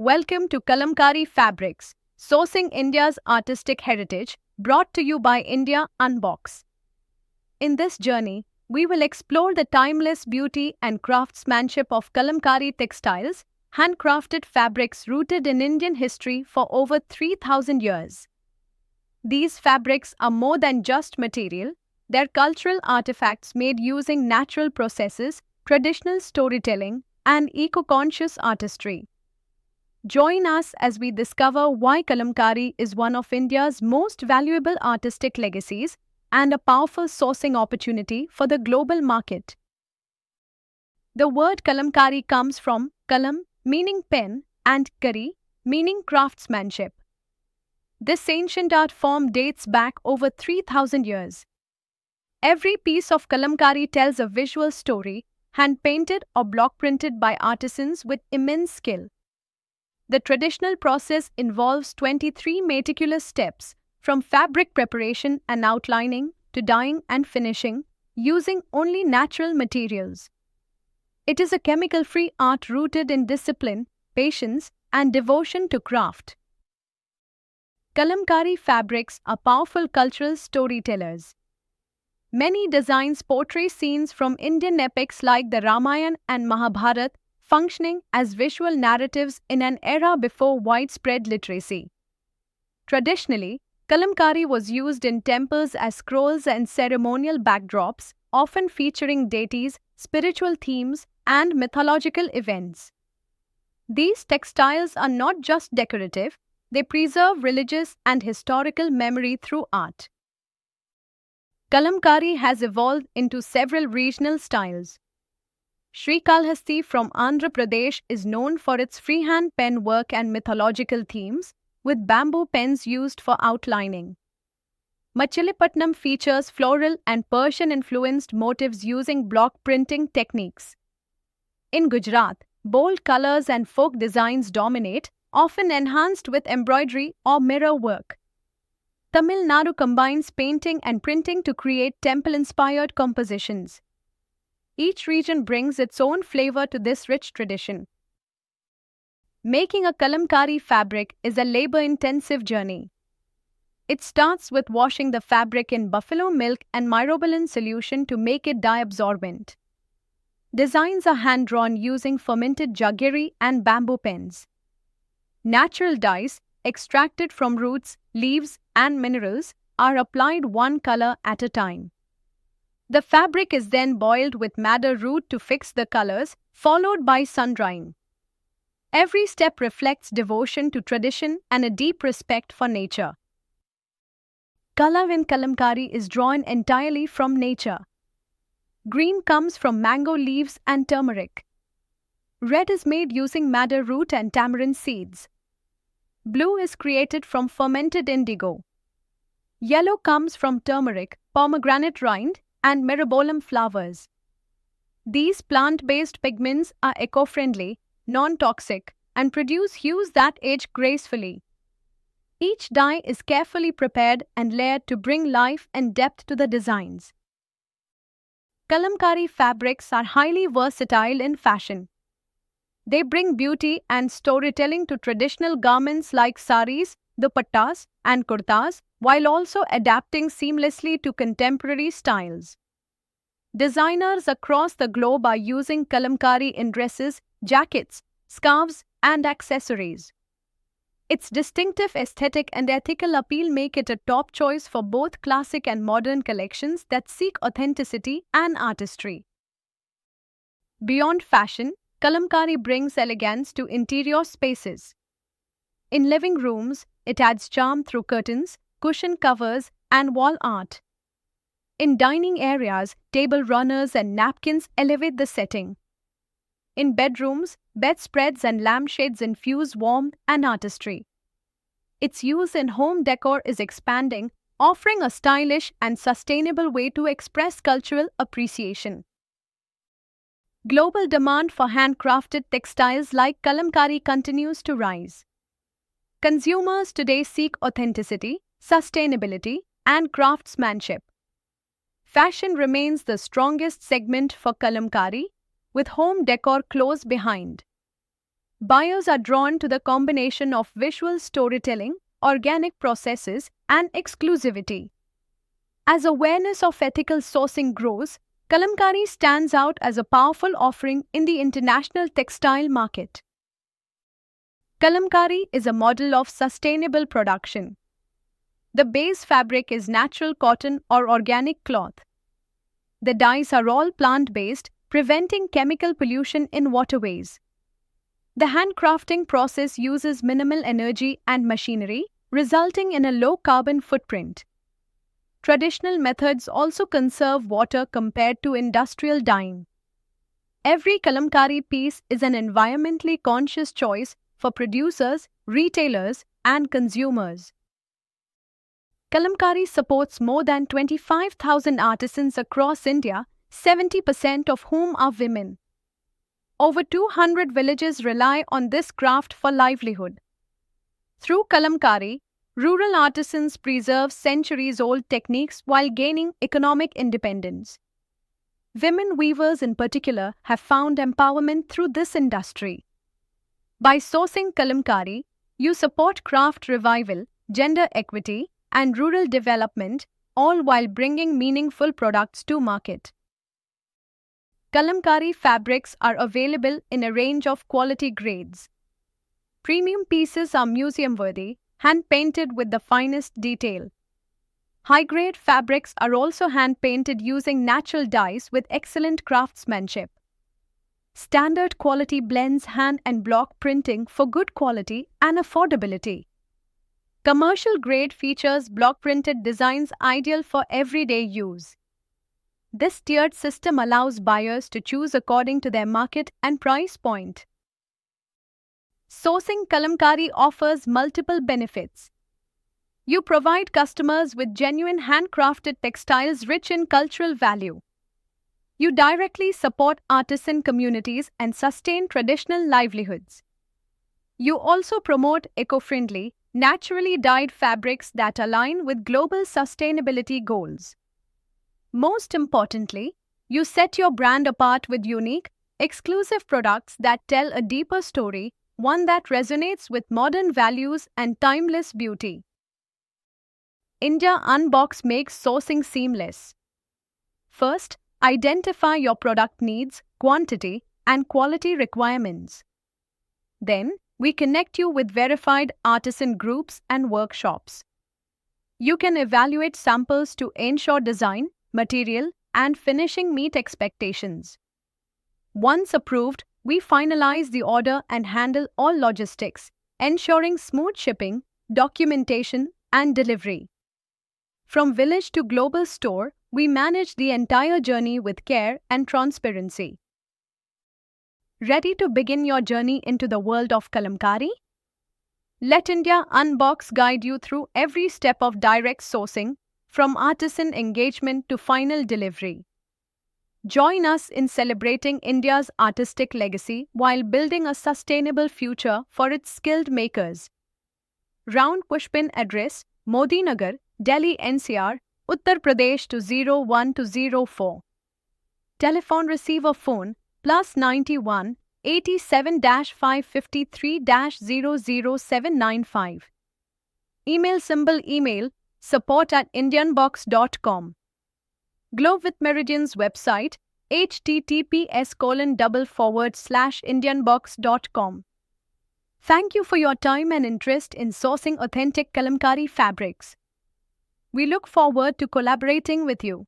Welcome to Kalamkari Fabrics, sourcing India's artistic heritage, brought to you by India Unbox. In this journey, we will explore the timeless beauty and craftsmanship of Kalamkari textiles, handcrafted fabrics rooted in Indian history for over 3,000 years. These fabrics are more than just material, they're cultural artifacts made using natural processes, traditional storytelling, and eco-conscious artistry. Join us as we discover why Kalamkari is one of India's most valuable artistic legacies and a powerful sourcing opportunity for the global market. The word Kalamkari comes from kalam, meaning pen, and kari, meaning craftsmanship. This ancient art form dates back over 3,000 years. Every piece of Kalamkari tells a visual story, hand-painted or block-printed by artisans with immense skill. The traditional process involves 23 meticulous steps, from fabric preparation and outlining to dyeing and finishing, using only natural materials. It is a chemical-free art rooted in discipline, patience, and devotion to craft. Kalamkari fabrics are powerful cultural storytellers. Many designs portray scenes from Indian epics like the Ramayana and Mahabharata, functioning as visual narratives in an era before widespread literacy. Traditionally, Kalamkari was used in temples as scrolls and ceremonial backdrops, often featuring deities, spiritual themes, and mythological events. These textiles are not just decorative, they preserve religious and historical memory through art. Kalamkari has evolved into several regional styles. Srikalahasti from Andhra Pradesh is known for its freehand pen work and mythological themes, with bamboo pens used for outlining. Machilipatnam features floral and Persian-influenced motifs using block printing techniques. In Gujarat, bold colors and folk designs dominate, often enhanced with embroidery or mirror work. Tamil Nadu combines painting and printing to create temple-inspired compositions. Each region brings its own flavor to this rich tradition. Making a Kalamkari fabric is a labor-intensive journey. It starts with washing the fabric in buffalo milk and myrobalan solution to make it dye-absorbent. Designs are hand-drawn using fermented jaggery and bamboo pens. Natural dyes, extracted from roots, leaves, and minerals, are applied one color at a time. The fabric is then boiled with madder root to fix the colors, followed by sun-drying. Every step reflects devotion to tradition and a deep respect for nature. Color in Kalamkari is drawn entirely from nature. Green comes from mango leaves and turmeric. Red is made using madder root and tamarind seeds. Blue is created from fermented indigo. Yellow comes from turmeric, pomegranate rind, and myrobalan flowers. These plant-based pigments are eco-friendly, non-toxic, and produce hues that age gracefully. Each dye is carefully prepared and layered to bring life and depth to the designs. Kalamkari fabrics are highly versatile in fashion. They bring beauty and storytelling to traditional garments like saris, dupattas, and kurtas, while also adapting seamlessly to contemporary styles. Designers across the globe are using Kalamkari in dresses, jackets, scarves, and accessories. Its distinctive aesthetic and ethical appeal make it a top choice for both classic and modern collections that seek authenticity and artistry. Beyond fashion, Kalamkari brings elegance to interior spaces. In living rooms, it adds charm through curtains, cushion covers, and wall art. In dining areas, table runners and napkins elevate the setting. In bedrooms, bedspreads and lampshades infuse warmth and artistry. Its use in home decor is expanding, offering a stylish and sustainable way to express cultural appreciation. Global demand for handcrafted textiles like Kalamkari continues to rise. Consumers today seek authenticity, sustainability, and craftsmanship. Fashion remains the strongest segment for Kalamkari, with home decor close behind. Buyers are drawn to the combination of visual storytelling, organic processes, and exclusivity. As awareness of ethical sourcing grows, Kalamkari stands out as a powerful offering in the international textile market. Kalamkari is a model of sustainable production. The base fabric is natural cotton or organic cloth. The dyes are all plant-based, preventing chemical pollution in waterways. The handcrafting process uses minimal energy and machinery, resulting in a low carbon footprint. Traditional methods also conserve water compared to industrial dyeing. Every Kalamkari piece is an environmentally conscious choice for producers, retailers, and consumers. Kalamkari supports more than 25,000 artisans across India, 70% of whom are women. Over 200 villages rely on this craft for livelihood. Through Kalamkari, rural artisans preserve centuries-old techniques while gaining economic independence. Women weavers in particular have found empowerment through this industry. By sourcing Kalamkari, you support craft revival, gender equity, and rural development, all while bringing meaningful products to market. Kalamkari fabrics are available in a range of quality grades. Premium pieces are museum-worthy, hand-painted with the finest detail. High-grade fabrics are also hand-painted using natural dyes with excellent craftsmanship. Standard quality blends hand and block printing for good quality and affordability. Commercial grade features block-printed designs ideal for everyday use. This tiered system allows buyers to choose according to their market and price point. Sourcing Kalamkari offers multiple benefits. You provide customers with genuine handcrafted textiles rich in cultural value. You directly support artisan communities and sustain traditional livelihoods. You also promote eco-friendly, naturally dyed fabrics that align with global sustainability goals. Most importantly, you set your brand apart with unique, exclusive products that tell a deeper story, one that resonates with modern values and timeless beauty. India Unbox makes sourcing seamless. First, identify your product needs, quantity, and quality requirements. Then, we connect you with verified artisan groups and workshops. You can evaluate samples to ensure design, material, and finishing meet expectations. Once approved, we finalize the order and handle all logistics, ensuring smooth shipping, documentation, and delivery. From village to global store, we manage the entire journey with care and transparency. Ready to begin your journey into the world of Kalamkari? Let India Unbox guide you through every step of direct sourcing, from artisan engagement to final delivery. Join us in celebrating India's artistic legacy while building a sustainable future for its skilled makers. Round Pushpin address, Modi Nagar, Delhi NCR, Uttar Pradesh to 01204. Telephone receiver phone +91 87-553-00795. Email symbol email support@indianbox.com. Globe with Meridian's website https://indianbox.com. Thank you for your time and interest in sourcing authentic Kalamkari fabrics. We look forward to collaborating with you.